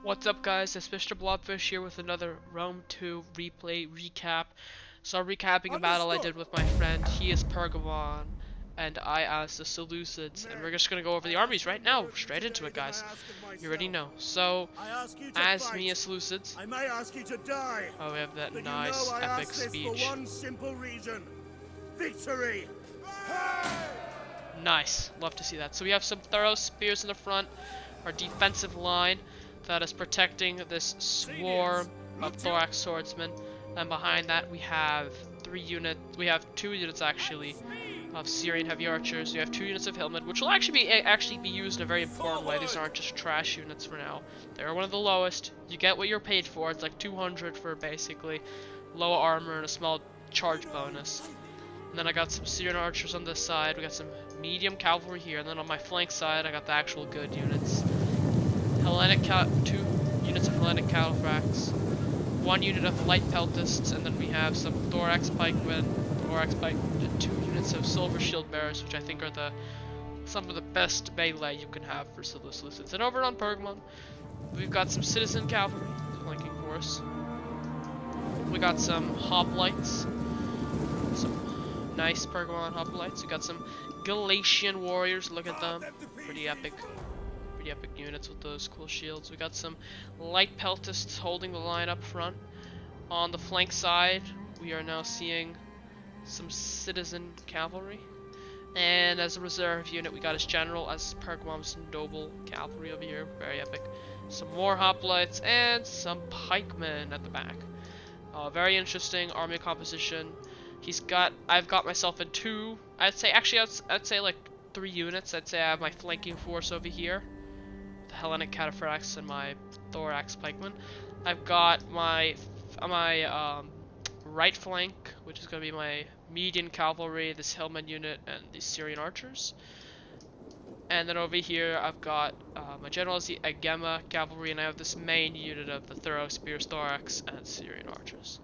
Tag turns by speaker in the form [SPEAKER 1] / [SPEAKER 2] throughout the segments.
[SPEAKER 1] What's up, guys? It's Mr. Blobfish here with another Rome 2 replay recap. So I'm recapping a battle I did with my friend. He is Pergamon, and I as the Seleucids. And we're just gonna go over the armies right now, straight into it, guys. You already know. So, as me as Seleucids,
[SPEAKER 2] I may ask you to die.
[SPEAKER 1] oh, we have that
[SPEAKER 2] But
[SPEAKER 1] nice
[SPEAKER 2] I
[SPEAKER 1] epic
[SPEAKER 2] ask this
[SPEAKER 1] speech.
[SPEAKER 2] for one simple reason. Victory!
[SPEAKER 1] Nice. Love to see that. So we have some thorough spears in the front, our defensive line that is protecting this swarm of thorax swordsmen. And behind that we have two units actually of Syrian heavy archers. We have 2 units of hillmen, which will actually be used in a very important way. These aren't just trash units for now. They're one of the lowest. You get what you're paid for. It's like 200 for basically low armor and a small charge bonus. And then I got some Syrian archers on this side. We got some medium cavalry here. And then on my flank side, I got the actual good units. 2 units of Hellenic Cataphracts. 1 unit of light peltists. And then we have some thorax pikemen. 2 units of silver shield bearers, which I think are some of the best melee you can have for Seleucids. And over on Pergamon, we've got some citizen cavalry flanking force. We got some hoplites. Some nice Pergamon hoplites. We got some Galatian warriors. Look at them. Pretty epic units with those cool shields. We got some light peltists holding the line up front. On the flank side, we are now seeing some citizen cavalry. And as a reserve unit, we got his general as Pergamon's noble cavalry over here. Very epic. Some more hoplites and some pikemen at the back. Very interesting army composition. I've got myself in 2, I'd say like 3 units. I'd say I have my flanking force over here, the Hellenic Cataphracts and my thorax pikemen. I've got my right flank, which is going to be my median cavalry, this hillman unit, and the Syrian archers. And then over here, I've got my general is the Agema cavalry, and I have this main unit of the thorough spears, thorax, and Syrian archers.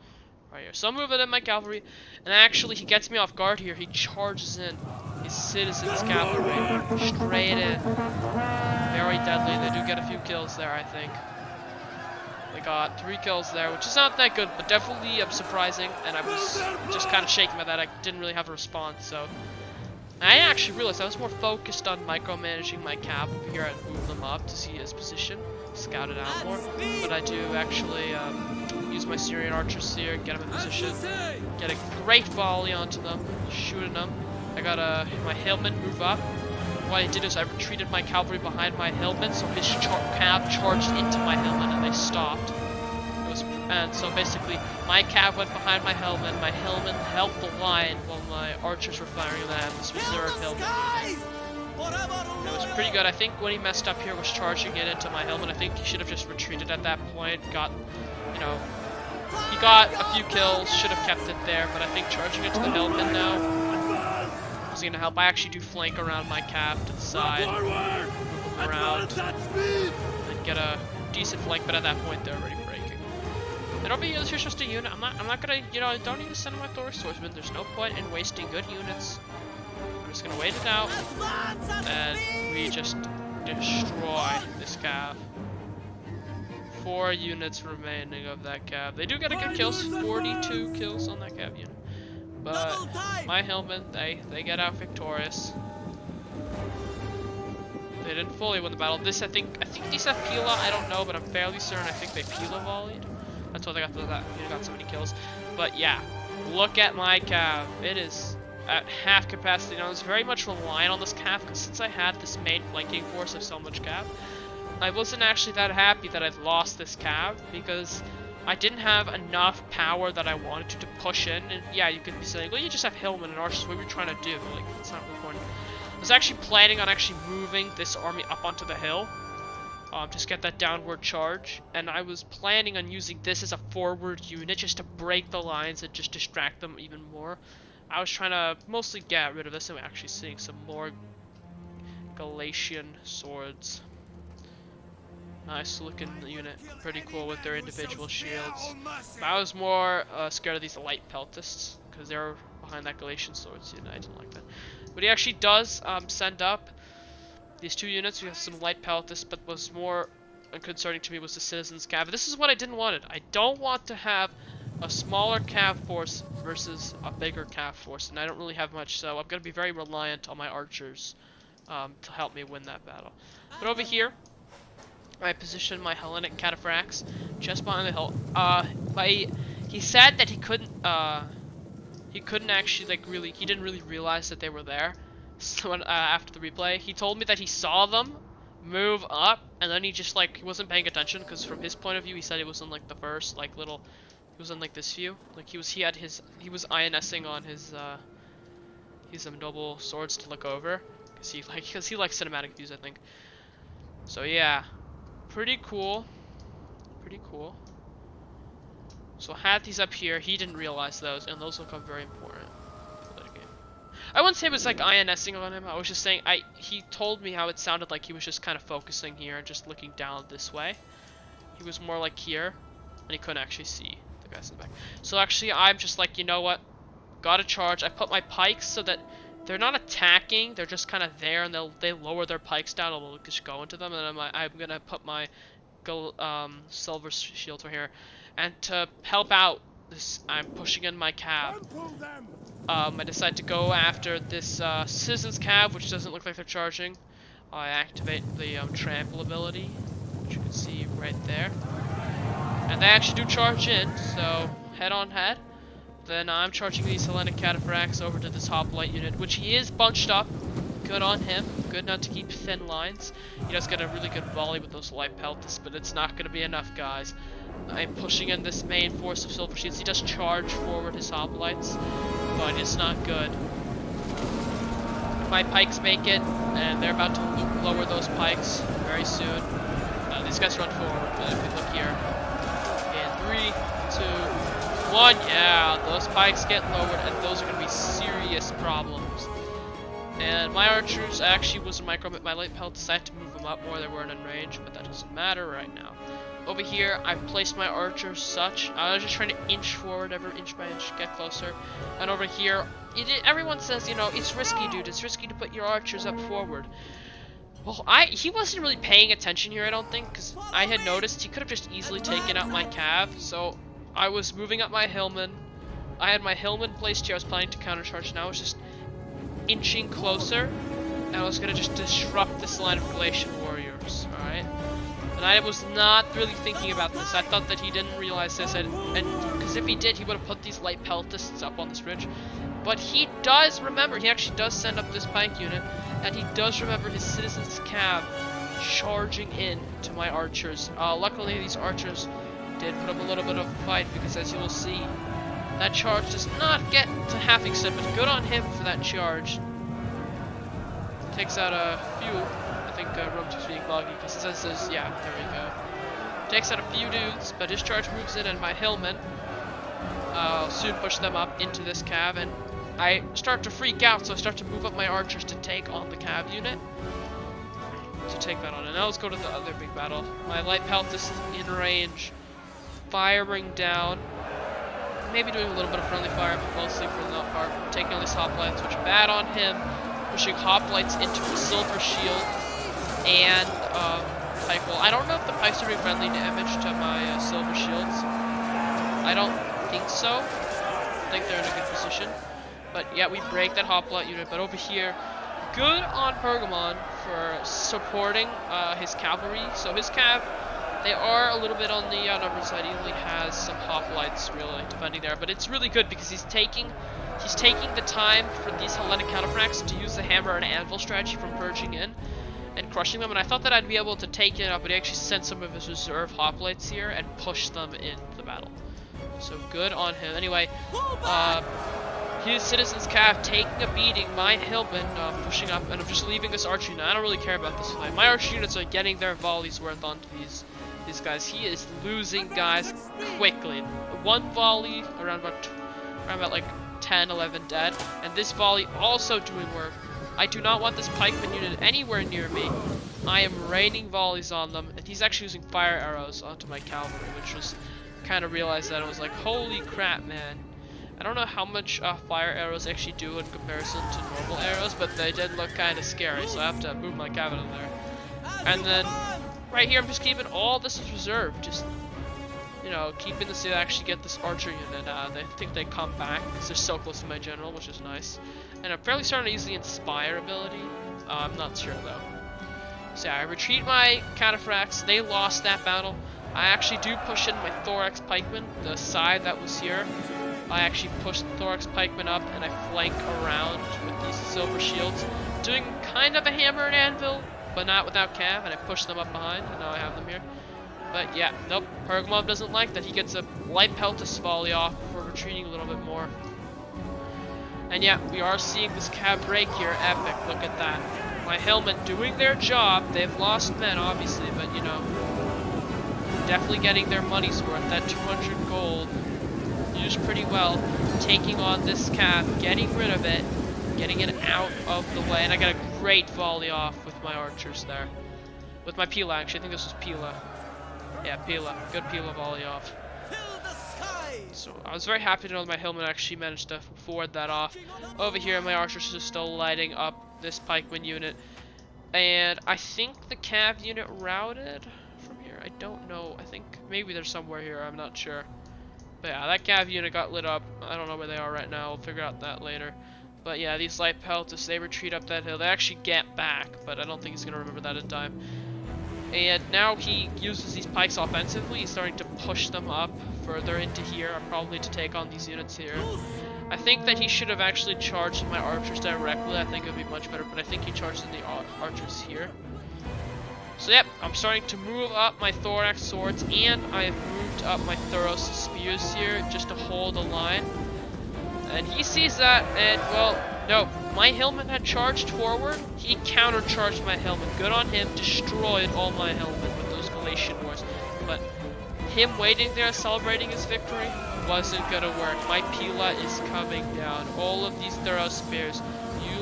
[SPEAKER 1] Right here. So I'm moving in my cavalry, and actually he gets me off guard here. He charges in his citizens cavalry straight in. Very deadly. They do get a few kills there, I think. They got 3 kills there, which is not that good, but definitely surprising. And I was just kind of shaken by that. I didn't really have a response, so I actually realized I was more focused on micromanaging my cav over here and move them up to see his position, scout it out more. But I do actually use my Syrian archers here, get them in position, get a great volley onto them, shooting them. I got my hillmen move up. What I did is I retreated my cavalry behind my hillmen, so his cav charged into my hillmen and they stopped. And so basically, my cav went behind my hillmen helped the line while my archers were firing on that, this reserve hillman unit. It was pretty good. I think when he messed up here was charging it into my hillman. I think he should have just retreated at that point, he got a few kills, should have kept it there, but I think charging it to the hillman now is going to help. I actually do flank around my cav to the side, move them around, and get a decent flank, but at that point they're already breaking. And over here, this is just a unit. I'm not gonna, don't need to send my thorax swordsman. There's no point in wasting good units. I'm just gonna wait it out, and we just destroy this cav. 4 units remaining of that cav. They do get a good kills, 42 kills on that cav unit. But my hillmen, they get out victorious. They didn't fully win the battle. I think these have Pila, I don't know, but I'm fairly certain I think they Pila volleyed. That's why they got got so many kills. But yeah, look at my cav. It is at half capacity now. I was very much relying on this cav because since I had this main flanking force of so much cav, I wasn't actually that happy that I'd lost this cav because I didn't have enough power that I wanted to push in. And yeah, you could be saying, well, you just have hillmen and archers. What were you trying to do? Like, that's not really important. I was actually planning on actually moving this army up onto the hill. Just get that downward charge, and I was planning on using this as a forward unit just to break the lines and just distract them even more. I was trying to mostly get rid of this, and we're actually seeing some more Galatian swords. Nice looking unit, pretty cool with their individual shields. I was more scared of these light peltists because they're behind that Galatian swords unit. I didn't like that, but he actually does send up these 2 units. We have some light peltists, but was more concerning to me was the citizens cav. This is what I didn't want it. I don't want to have a smaller cav force versus a bigger cav force, and I don't really have much, so I'm going to be very reliant on my archers to help me win that battle. But over here, I positioned my Hellenic cataphracts just behind the hill. He said that he couldn't actually he didn't really realize that they were there. So when, after the replay, he told me that he saw them move up, and then he just he wasn't paying attention, because from his point of view, he said it was in the first little, he was in this view, he was INSing on his noble swords to look over, because he likes cinematic views, I think. So yeah, pretty cool. So I had these up here. He didn't realize those, and those will become very important for that game. I wouldn't say it was INSing on him. I was just saying he told me how it sounded like he was just kind of focusing here and just looking down this way. He was more here, and he couldn't actually see the guys in the back. So actually, I'm just you know what? Gotta charge. I put my pikes so that they're not attacking. They're just kind of there, and they lower their pikes down, and we'll just go into them. And then I'm gonna put my silver shields right here. And to help out this, I'm pushing in my cav. I decide to go after this citizens cav, which doesn't look like they're charging. I activate the trample ability, which you can see right there. And they actually do charge in, so head on head. Then I'm charging these Hellenic cataphracts over to this hoplite unit, which he is bunched up. Good on him. Good not to keep thin lines. He does get a really good volley with those light pelts, but it's not going to be enough, guys. I'm pushing in this main force of silver shields. He does charge forward his hoplites, but it's not good. My pikes make it, and they're about to lower those pikes very soon. These guys run forward, but if we look here, in 3, 2, 1, yeah, those pikes get lowered, and those are going to be serious problems. And my archers actually was a my light pelt decided to move them up more. They weren't in range, but that doesn't matter right now. Over here, I've placed my archers such. I was just trying to inch forward, inch by inch, get closer. And over here, everyone says, you know, it's risky, dude. It's risky to put your archers up forward. Well, he wasn't really paying attention here, I don't think, because I had noticed he could have just easily taken out my cav. So I was moving up my hillman. I had my hillman placed here. I was planning to countercharge. Now I was just inching closer, and I was gonna just disrupt this line of Galatian warriors. All right. And I was not really thinking about this. I thought that he didn't realize this, and because if he did, he would have put these light peltists up on this bridge. But he does remember. He actually does send up this pike unit, and he does remember his citizens' cav charging in to my archers. Luckily, these archers did put up a little bit of a fight, because as you will see, that charge does not get to half extent, but good on him for that charge. Takes out a few. I think Rome2's being buggy, because it says, yeah, there we go. Takes out a few dudes, but his charge moves in, and my hillmen soon push them up into this cav, and I start to freak out, so I start to move up my archers to take on the cav unit. To take that on, and now let's go to the other big battle. My light peltist in range, firing down. Maybe doing a little bit of friendly fire, but mostly for the part. Taking on these hoplites, which bad on him. Pushing hoplites into a silver shield and pike wall. I don't know if the pikes are doing friendly damage to my silver shields. I don't think so. I think they're in a good position. But yeah, we break that hoplite unit. But over here, good on Pergamon for supporting his cavalry. So his cav, they are a little bit on the number side. He only has some hoplites really defending there, but it's really good because he's taking the time for these Hellenic cataphracts to use the hammer and anvil strategy from purging in and crushing them. And I thought that I'd be able to take it up, but he actually sent some of his reserve hoplites here and pushed them into the battle. So good on him. Anyway, his citizens cav taking a beating. My hillmen pushing up, and I'm just leaving this archer unit. I don't really care about this fight. My archer units are getting their volleys worth onto these guys. He is losing guys quickly. One volley around about like 10, 11 dead, and this volley also doing work. I do not want this pikeman unit anywhere near me. I am raining volleys on them, and he's actually using fire arrows onto my cavalry, which was kind of realized that I was like, holy crap, man. I don't know how much fire arrows actually do in comparison to normal arrows, but they did look kind of scary, so I have to move my cavalry there. And then right here, I'm just keeping all this as reserve. Just, you know, keeping this to actually get this archer unit. They think they come back because they're so close to my general, which is nice. And I'm fairly starting to use the Inspire ability. I'm not sure though. So yeah, I retreat my cataphracts. They lost that battle. I actually do push in my Thorax pikemen, the side that was here. I actually push the Thorax pikemen up and I flank around with these silver shields, doing kind of a hammer and anvil, but not without cav, and I push them up behind, and now I have them here. But yeah, nope, Pergamon doesn't like that. He gets a light peltus volley off for retreating a little bit more. And yeah, we are seeing this cav break here, epic, look at that. My helmet doing their job. They've lost men, obviously, but you know, definitely getting their money's worth. That 200 gold used pretty well. Taking on this cav, getting rid of it, getting it out of the way, and I got a great volley off with my archers there. With my Pila, actually, I think this was Pila. Yeah, Pila. Good Pila volley off. So I was very happy to know that my helmet actually managed to forward that off. Over here, my archers are still lighting up this pikeman unit, and I think the cav unit routed from here. I don't know. I think maybe they're somewhere here. I'm not sure. But yeah, that cav unit got lit up. I don't know where they are right now. We'll figure out that later. But yeah, these light peltas, they retreat up that hill. They actually get back, but I don't think he's gonna remember that in time. And now he uses these pikes offensively. He's starting to push them up further into here, probably to take on these units here. I think that he should have actually charged my archers directly. I think it would be much better, but I think he charged the archers here. So yep, I'm starting to move up my Thorax swords, and I have moved up my Thuros spears here just to hold the line. And he sees that, and well, no, my helmet had charged forward. He countercharged my helmet. Good on him, destroyed all my helmet with those Galatian wars. But him waiting there celebrating his victory wasn't gonna work. My Pila is coming down. All of these Thuros spears,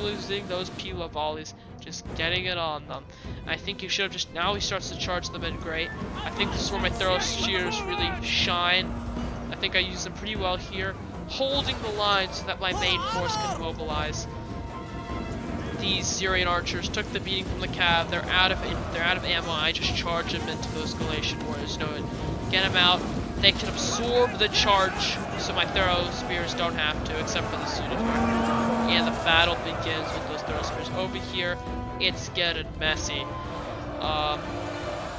[SPEAKER 1] using those Pila volleys, just getting it on them. I think he should have just, now he starts to charge them in great. I think this is where my Thuros spears really shine. I think I use them pretty well here, holding the line so that my main force can mobilize. These Syrian archers took the beating from the cav. They're out of ammo. I just charge them into those Galatian warriors. No, get them out. They can absorb the charge, so my Thuros spears don't have to, except for this unit here. And the battle begins with those Thuros spears. Over here, it's getting messy.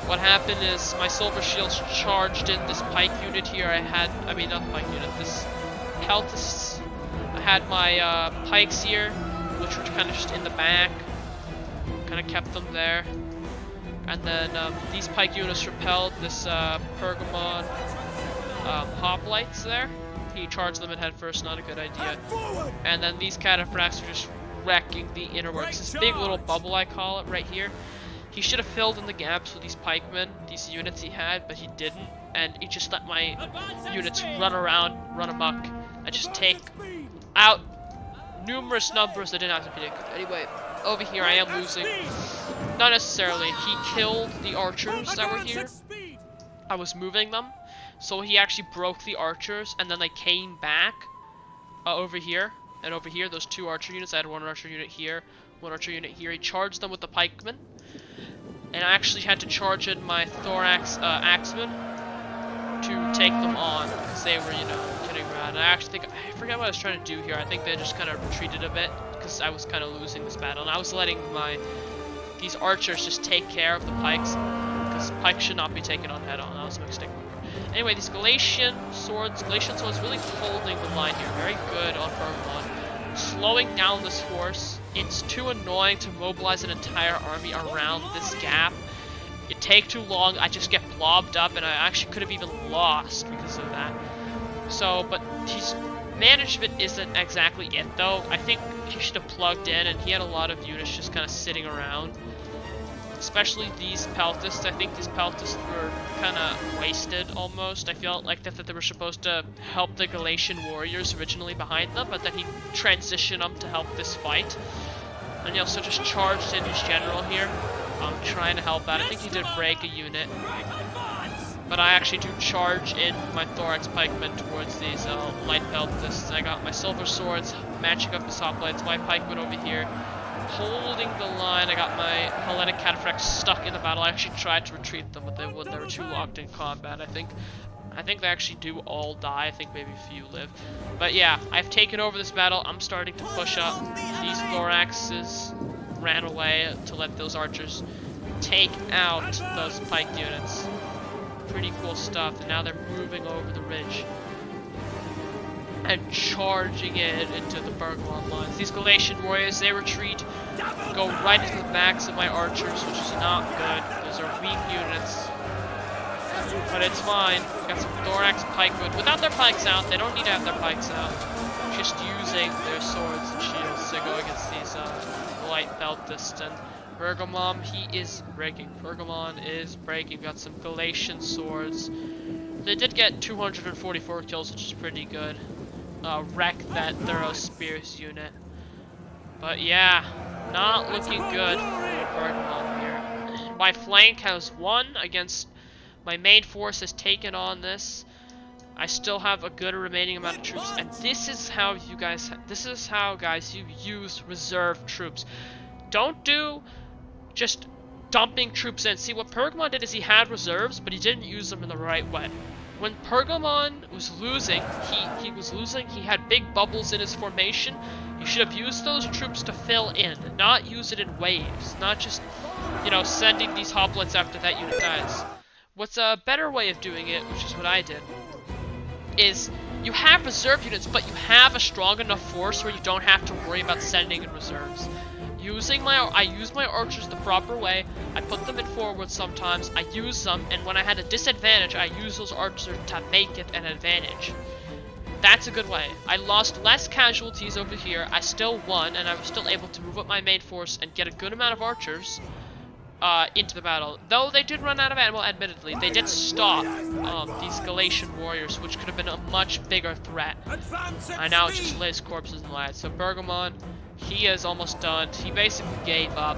[SPEAKER 1] What happened is my silver shields charged in this pike unit here. I mean not the pike unit, this peltas. I had my pikes here, which were kind of just in the back. Kind of kept them there. And then these pike units repelled this Pergamon hoplites there. He charged them in head first, not a good idea. And then these cataphracts are just wrecking the inner works. This big little bubble, I call it, right here. He should have filled in the gaps with these pikemen, these units he had, but he didn't. And he just let my units run around, run amok, and just take out numerous numbers that didn't have to predict. Anyway, over here I am losing. Not necessarily. He killed the archers that were here. I was moving them. So he actually broke the archers, and then they came back over here. And over here, those two archer units. I had one archer unit here, one archer unit here. He charged them with the pikemen. And I actually had to charge in my Thorax axemen to take them on, because they were, you know, getting around. And I forget what I was trying to do here. I think they just kind of retreated a bit, because I was kind of losing this battle. And I was letting these archers just take care of the pikes, because pikes should not be taken on head on. That was a mistake. Anyway, these Galatian swords really holding the line here. Very good on Pergamon. Slowing down this force. It's too annoying to mobilize an entire army around this gap. It takes too long. I just get blobbed up, and I actually could have even lost because of that. So, but his management isn't exactly it, though. I think he should have plugged in, and he had a lot of units just kind of sitting around. Especially these peltas. I think these peltas were kind of wasted almost. I felt like that they were supposed to help the Galatian warriors originally behind them, but then he transitioned them to help this fight. And he also just charged in his general here, trying to help out. I think he did break a unit. But I actually do charge in my Thorax pikemen towards these light peltas. I got my silver swords matching up the hoplites, my pikemen over here. holding the line. I got my Hellenic Cataphracts stuck in the battle. I actually tried to retreat them, but they wouldn't. They were too locked in combat. I think they actually do all die. I think maybe a few live. But yeah, I've taken over this battle. I'm starting to push up. These Thoraxes ran away to let those archers take out those pike units. Pretty cool stuff. And now they're moving over the ridge and charging it into the Bergman lines. These Galatian warriors, they retreat, go right into the backs of my archers, which is not good. Those are weak units. But it's fine. We got some Thorax pikewood. Without their pikes out, they don't need to have their pikes out. Just using their swords and shields to go against these light Beltist. And Bergamon, he is breaking. Bergamon is breaking. Got some Galatian swords. They did get 244 kills, which is pretty good. Wreck that Thorough Spears unit. But yeah, not looking good for Bergamon here. My flank has won against my main force has taken on this. I still have a good remaining amount of troops, and this is how guys you use reserve troops. Don't do just dumping troops in. See, what Pergamon did is he had reserves, but he didn't use them in the right way. When Pergamon was losing, he had big bubbles in his formation. You should have used those troops to fill in, not use it in waves, not just, you know, sending these hoplites after that unit dies. What's a better way of doing it, which is what I did, is you have reserve units, but you have a strong enough force where you don't have to worry about sending in reserves. I use my archers the proper way. I put them in forward sometimes. I use them, and when I had a disadvantage, I use those archers to make it an advantage. That's a good way. I lost less casualties over here. I still won, and I was still able to move up my main force and get a good amount of archers into the battle. Though they did run out of ammo, admittedly, they did stop these Galatian warriors, which could have been a much bigger threat. I now just lays corpses and lads. So Bergamon, he is almost done. He basically gave up.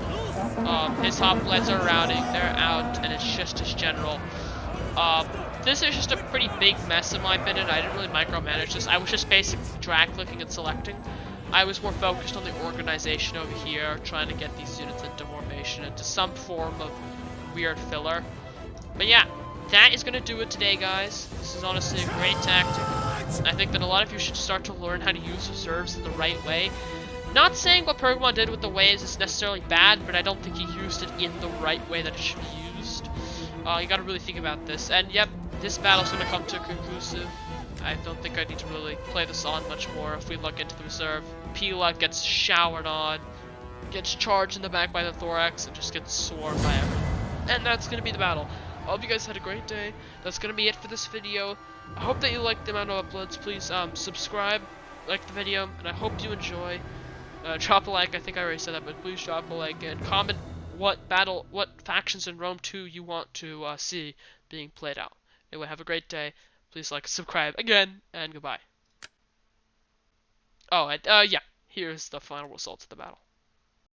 [SPEAKER 1] His hoplites are routing, they're out, and it's just his general. This is just a pretty big mess in my opinion. I didn't really micromanage this. I was just basically drag clicking and selecting. I was more focused on the organization over here, trying to get these units into formation, into some form of weird filler. But yeah, that is going to do it today, guys. This is honestly a great tactic. I think that a lot of you should start to learn how to use reserves in the right way. Not saying what Pergamon did with the waves is necessarily bad, but I don't think he used it in the right way that it should be used. You gotta really think about this. And yep, this battle's gonna come to a conclusive. I don't think I need to really play this on much more. If we look into the reserve, Pila gets showered on, gets charged in the back by the Thorax, and just gets swarmed by everyone. And that's gonna be the battle. I hope you guys had a great day. That's gonna be it for this video. I hope that you liked the amount of uploads. Please subscribe, like the video, and I hope you enjoy. Drop a like. I think I already said that, but please drop a like and comment what factions in Rome 2 you want to see being played out. Anyway, have a great day. Please like, subscribe again, and goodbye. Oh, and yeah, here's the final results of the battle.